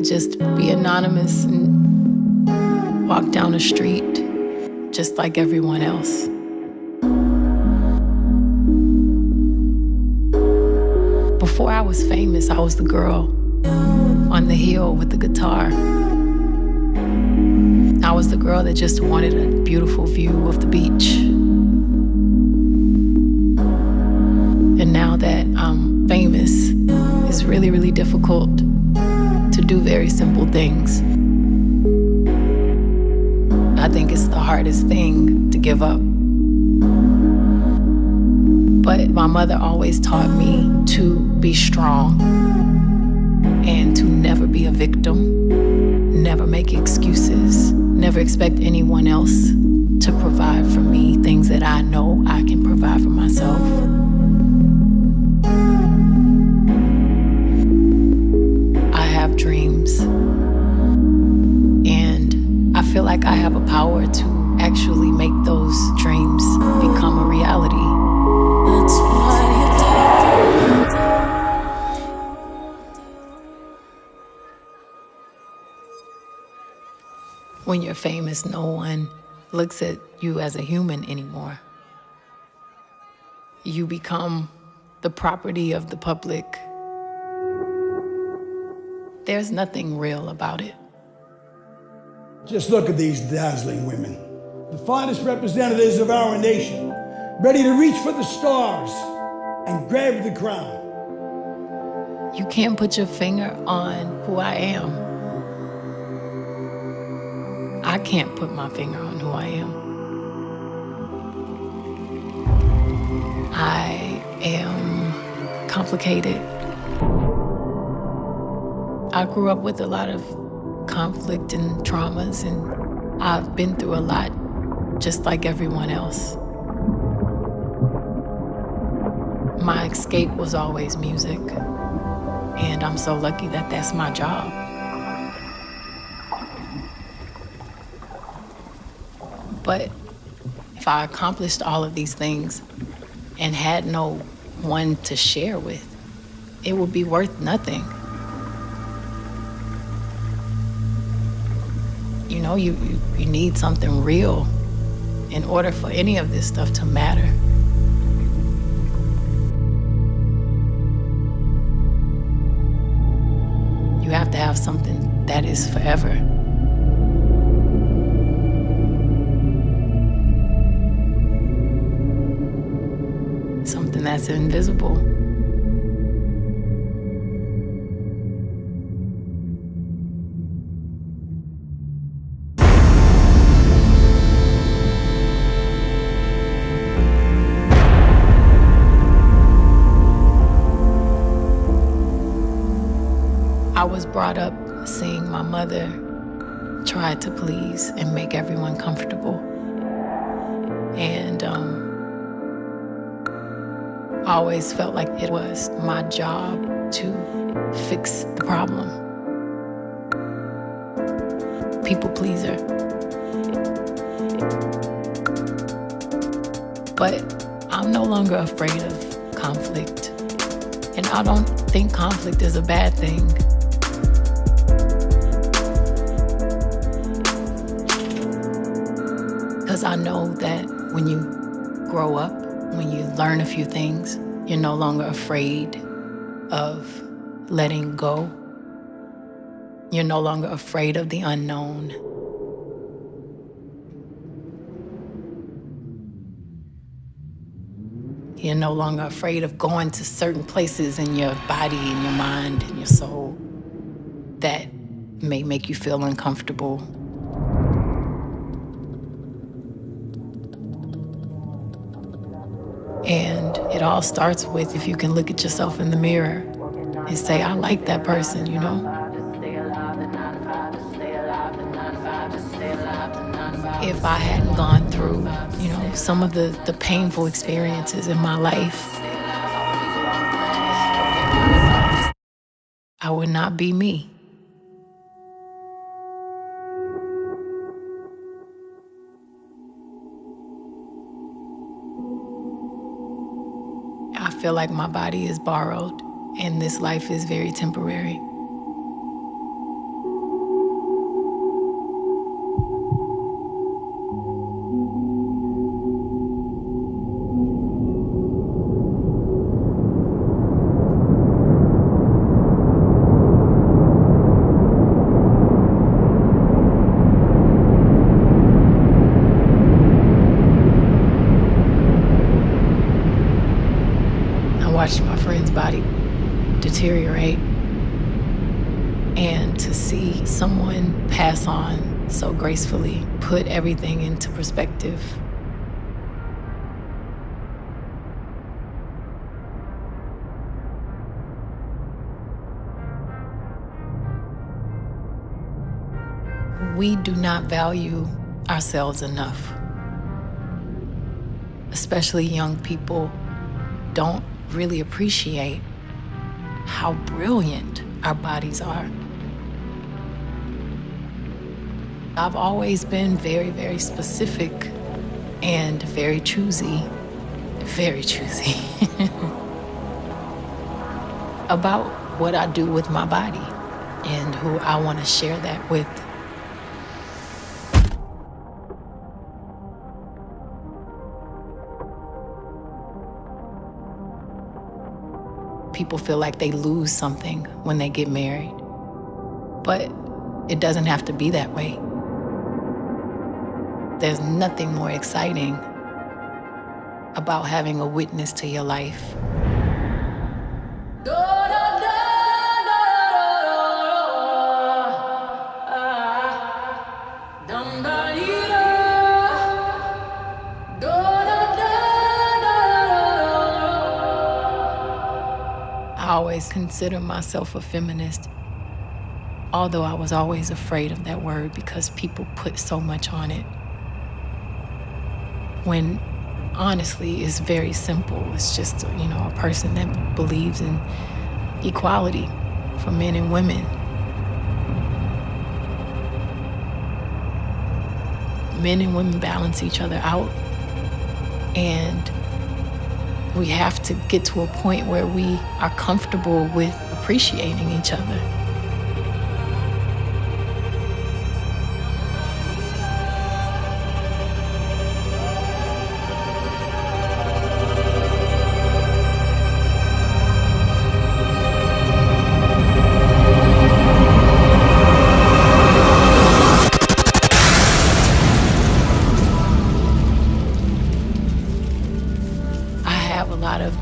just be anonymous and walk down the street just like everyone else. Before I was famous, I was the girl on the hill with the guitar. I was the girl that just wanted a beautiful view of the beach. And now that I'm famous, it's really, really difficult to do very simple things. I think it's the hardest thing to give up. But my mother always taught me to be strong and to never be a victim, never make excuses, never expect anyone else to provide for me things that I know I can provide for myself. I have dreams, and I feel like I have a power to actually make those dreams become a reality. That's why you do. When you're famous, no one looks at you as a human anymore. You become the property of the public. There's nothing real about it. Just look at these dazzling women, the finest representatives of our nation, ready to reach for the stars and grab the crown. You can't put your finger on who I am. I can't put my finger on who I am. I am complicated. I grew up with a lot of conflict and traumas, and I've been through a lot, just like everyone else. My escape was always music, and I'm so lucky that that's my job. But if I accomplished all of these things and had no one to share with, it would be worth nothing. You know, you need something real in order for any of this stuff to matter. You have to have something that is forever. Something that's invisible. I was brought up seeing my mother try to please and make everyone comfortable. And I always felt like it was my job to fix the problem. People pleaser. But I'm no longer afraid of conflict. And I don't think conflict is a bad thing. Because I know that when you grow up, when you learn a few things, you're no longer afraid of letting go. You're no longer afraid of the unknown. You're no longer afraid of going to certain places in your body and your mind and your soul that may make you feel uncomfortable. And it all starts with if you can look at yourself in the mirror and say, I like that person, you know? If I hadn't gone through, you know, some of the painful experiences in my life, I would not be me. I feel like my body is borrowed and this life is very temporary. body deteriorate. And to see someone pass on so gracefully, put everything into perspective. We do not value ourselves enough. Especially young people don't really appreciate how brilliant our bodies are. I've always been very, very specific and very choosy about what I do with my body and who I want to share that with. People feel like they lose something when they get married, but it doesn't have to be that way. There's nothing more exciting about having a witness to your life. I always consider myself a feminist, although I was always afraid of that word because people put so much on it. When honestly, it's very simple. It's just, a person that believes in equality for men and women. Men and women balance each other out, and we have to get to a point where we are comfortable with appreciating each other.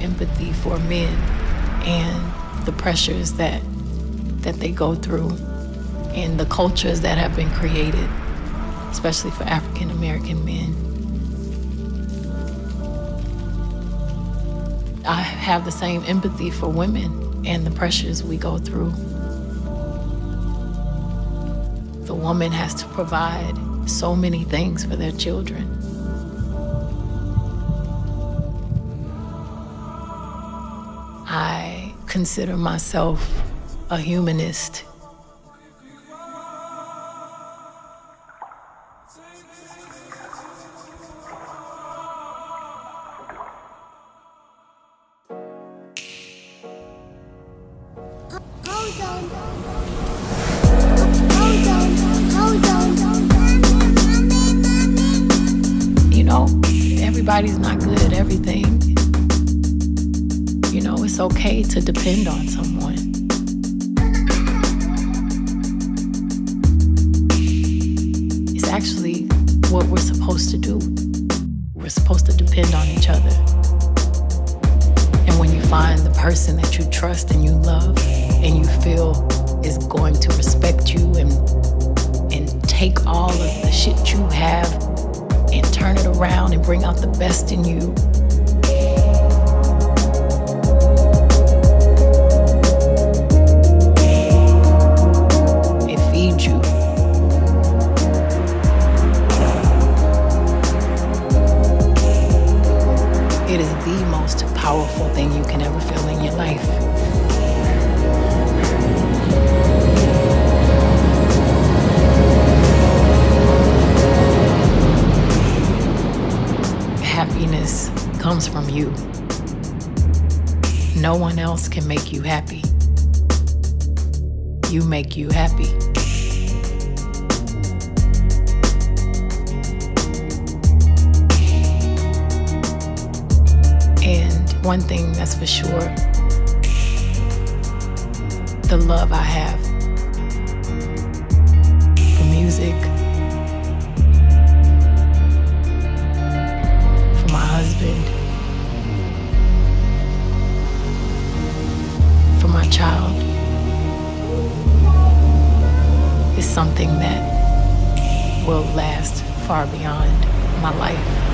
Empathy for men and the pressures that they go through and the cultures that have been created, especially for African American men. I have the same empathy for women and the pressures we go through. The woman has to provide so many things for their children. I consider myself a humanist. Everybody's not good at everything. It's okay to depend on someone. It's actually what we're supposed to do. We're supposed to depend on each other. And when you find the person that you trust and you love and you feel is going to respect you and take all of the shit you have and turn it around and bring out the best in you, it is the most powerful thing you can ever feel in your life. Happiness comes from you. No one else can make you happy. You make you happy. One thing that's for sure, the love I have for music, for my husband, far beyond my life.